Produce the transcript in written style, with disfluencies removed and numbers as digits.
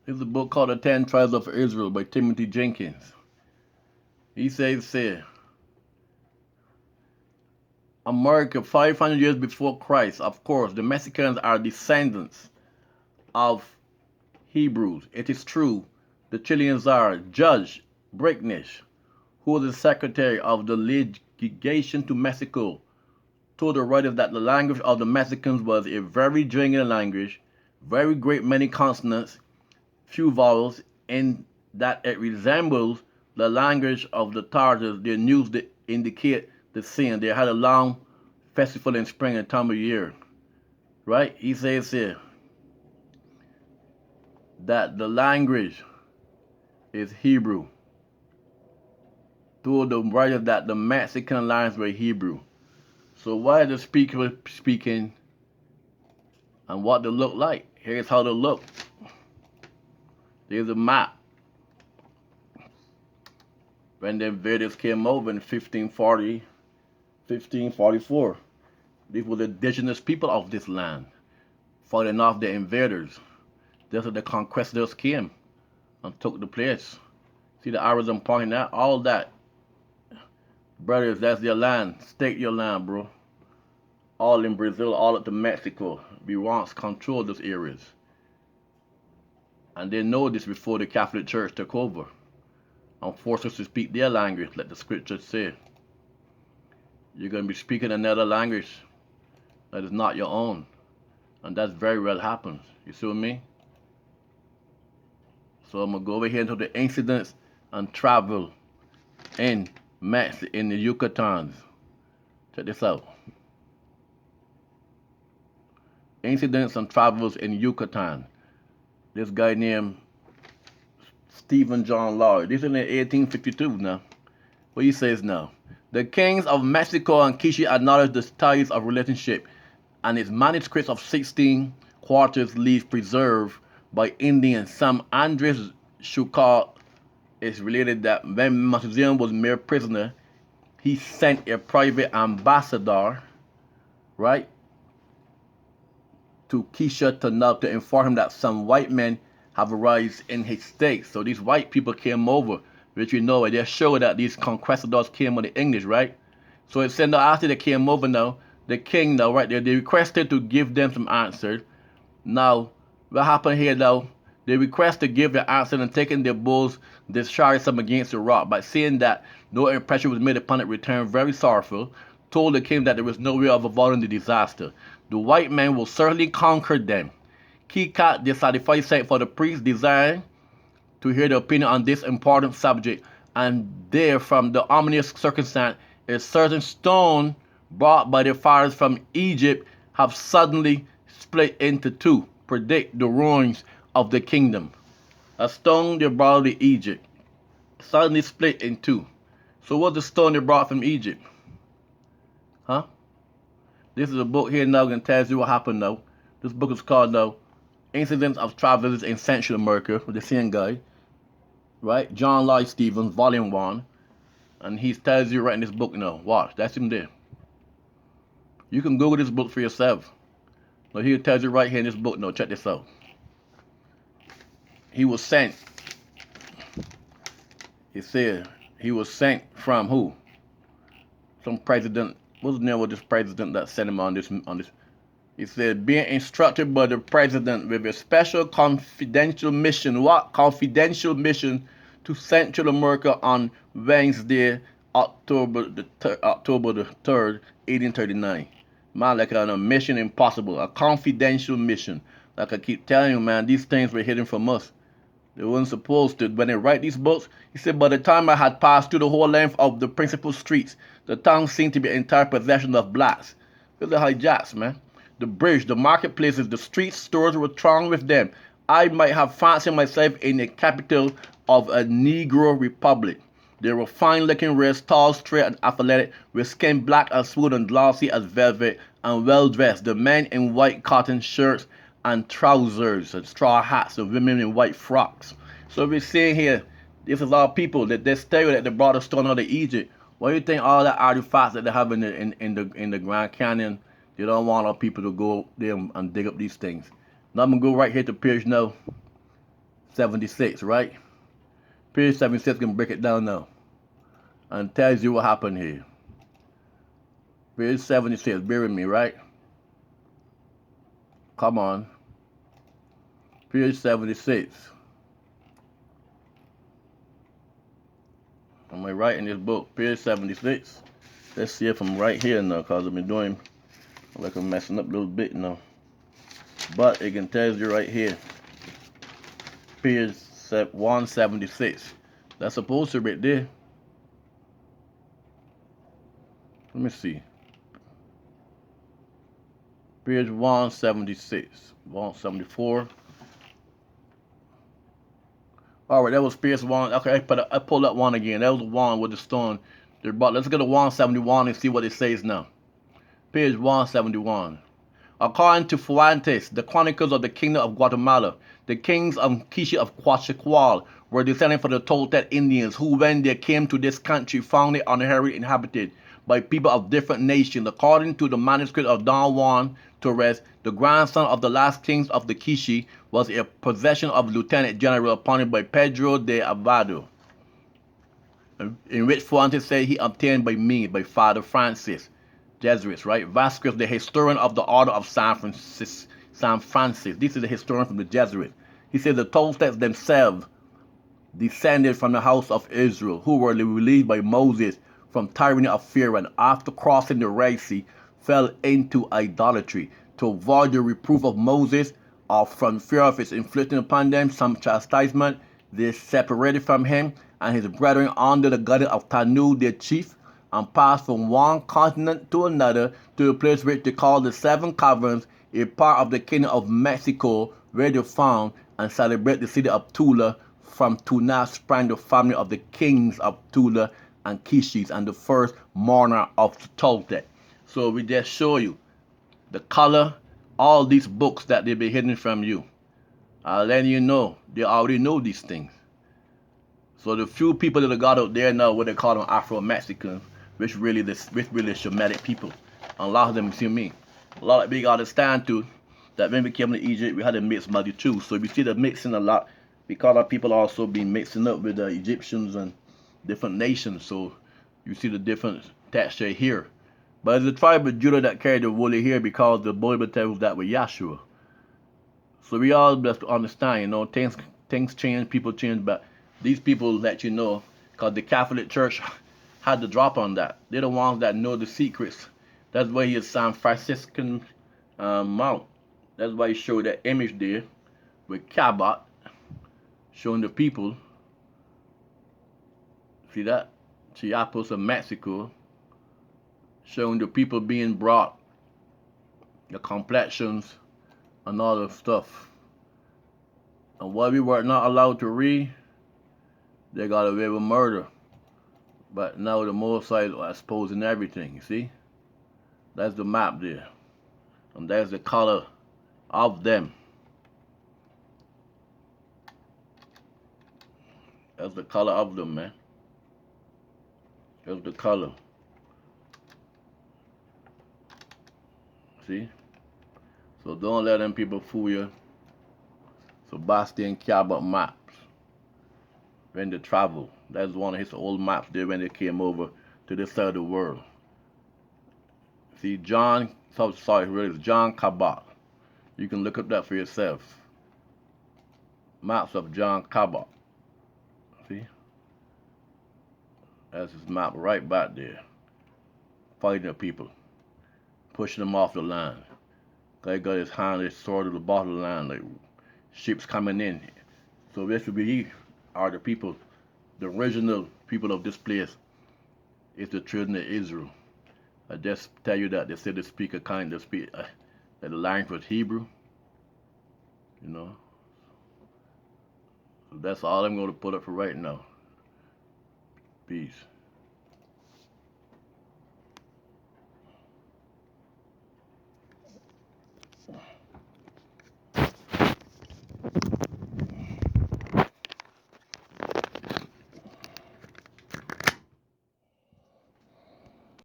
There's a book called The Ten Tribes of Israel by Timothy Jenkins. He says here, America 500 years before Christ, of course, the Mexicans are descendants of Hebrews. It is true. The Chileans are Judge Breaknish, who was the secretary of the legation to Mexico, told the writers that the language of the Mexicans was a very drinking language, very great many consonants, few vowels, and that it resembles the language of the Tartars. Their news that indicate the sin. They had a long festival in spring and time of year. Right? He says here that the language is Hebrew. Told the writers that the Mexican lines were Hebrew. So why is the speaker speaking and what they look like? Here's how they look. There's a map. When the invaders came over in 1544, these were the indigenous people of this land, fighting off the invaders. That's where the conquistadors came and took the place. See the arrows I'm pointing at? All that. Brothers, that's their land. Stake your land, bro. All in Brazil, all up to Mexico. We once controlled those areas. And they know this before the Catholic Church took over and forced us to speak their language, like the scriptures say. You're going to be speaking another language that is not your own. And that's very well happens. You see what I mean? So I'm going to go over here into the incidents and travel in in the Yucatans. Check this out. Incidents and travels in Yucatan. This guy named Stephen John Lloyd. This is in 1852 now. What he says now. The kings of Mexico and Quiche acknowledged the ties of relationship, and its manuscripts of 16 quarters leaves preserved by Indian Sam Andres Shukar is related that when Massasoit was made prisoner, he sent a private ambassador, right, to Quiche to inform him that some white men have arrived in his state. So these white people came over, which you know, they show that these conquistadors came with the English, right? So it said now after they came over now, the king now, right there, they requested to give them some answers. Now, what happened here now? They request to give the answer and taking their bulls, discharge some against the rock, by saying that no impression was made upon it, returned very sorrowful, told the king that there was no way of avoiding the disaster. The white men will certainly conquer them. Keycat dissatisfied sent for the priest, desiring to hear the opinion on this important subject, and there from the ominous circumstance, a certain stone brought by the fires from Egypt have suddenly split into two, predict the ruins of the kingdom. A stone they brought to Egypt suddenly split in two. So what's the stone they brought from Egypt? Huh? This is a book here now that tells you what happened now. This book is called now Incidents of Travelers in Central America with the same guy. Right? John Lloyd Stevens, Volume 1. And he tells you right in this book now. Watch, that's him there. You can Google this book for yourself. Now he tells you right here in this book now, check this out. He was sent. He said he was sent from who? Some president. What's the name of this president that sent him on this? He said being instructed by the president with a special confidential mission. What confidential mission to Central America on Wednesday, October the 3rd, 1839. Man, like on a mission impossible, a confidential mission. Like I keep telling you, man, these things were hidden from us. They weren't supposed to. When they write these books, he said, by the time I had passed through the whole length of the principal streets, the town seemed to be in entire possession of blacks. Those are hijacks, man. The bridge, the marketplaces, the streets, stores were thronged with them. I might have fancied myself in the capital of a Negro republic. They were fine-looking race, tall, straight, and athletic, with skin black and smooth and glossy as velvet, and well-dressed. The men in white cotton shirts and trousers and straw hats, the women in white frocks. So we're seeing here, this is all people that they tell you that they brought a stone out of Egypt. Why do you think all the artifacts that they have in the Grand Canyon, they don't want our people to go there and dig up these things? Now I'm gonna go right here to page now 76, right? Period 76 can break it down now and tells you what happened here. Period 76, bear with me, right? Come on. Period 76. Am I right in this book? Period 76. Let's see if I'm right here now, because I've been doing like I'm messing up a little bit now. But it can tell you right here. Period 176. That's supposed to be right there. Let me see. Period 176. 174. Alright, that was Pierce 1. Okay, I pulled up one again. That was one with the stone. Let's go to 171 and see what it says now. Page 171. According to Fuentes, the chronicles of the Kingdom of Guatemala, the kings of Quiche of Coatzacoalcos were descended from the Toltec Indians, who when they came to this country found it unhurried inhabited by people of different nations. According to the manuscript of Don Juan Torres, the grandson of the last kings of the Quiche was a possession of Lieutenant General appointed by Pedro de Alvarado, in which Fuentes said he obtained by Father Francis. Jesuits, right? Vasquez, the historian of the Order of San Francis. This is the historian from the Jesuits. He said the Toltecs themselves descended from the house of Israel, who were released by Moses from tyranny of Pharaoh, and after crossing the Red Sea, fell into idolatry. To avoid the reproof of Moses, or from fear of his inflicting upon them some chastisement, they separated from him and his brethren under the guidance of Tanu, their chief, and passed from one continent to another to the place which they call the Seven Caverns, a part of the kingdom of Mexico, where they found and celebrate the city of Tula. From Tuna sprang the family of the kings of Tula and Quiches, and the first monarch of the Toltec. So we just show you the color, all these books that they be hidden from you. I'll let you know, they already know these things. So the few people that got out there now, what they call them Afro-Mexicans, which really Shemitic people. And a lot of them, see me. A lot of we understand too that when we came to Egypt, we had a mixed mother too. So we see the mixing a lot because our people also been mixing up with the Egyptians and different nations. So you see the different texture here. But it's the tribe of Judah that carried the woolly hair because the Bible tells that with Yahshua. So we all have to understand, you know, things change, people change, but these people let you know because the Catholic Church had to drop on that. They're the ones that know the secrets. That's why he is San Franciscan Mount. That's why he showed that image there with Cabot showing the people. See that? Chiapas of Mexico showing the people being brought, the complexions and all the stuff. And what we were not allowed to read, they got away with murder. But now the Mosaic are exposing everything, you see? That's the map there. And that's the color of them. That's the color of them, man. That's the color. See? So don't let them people fool you. Sebastian Cabot maps. When they travel. That's one of his old maps there when they came over to this side of the world. See, really it's John Cabot. You can look up that for yourself. Maps of John Cabot. See? That's his map right back there. Fighting the people. Pushing them off the line. They got his hand, his sword at the bottom of the line, like ships coming in. So this would be are the people, the original people of this place is the children of Israel. I just tell you that they said they speak that the language was Hebrew, you know. So that's all I'm going to put up for right now. Peace.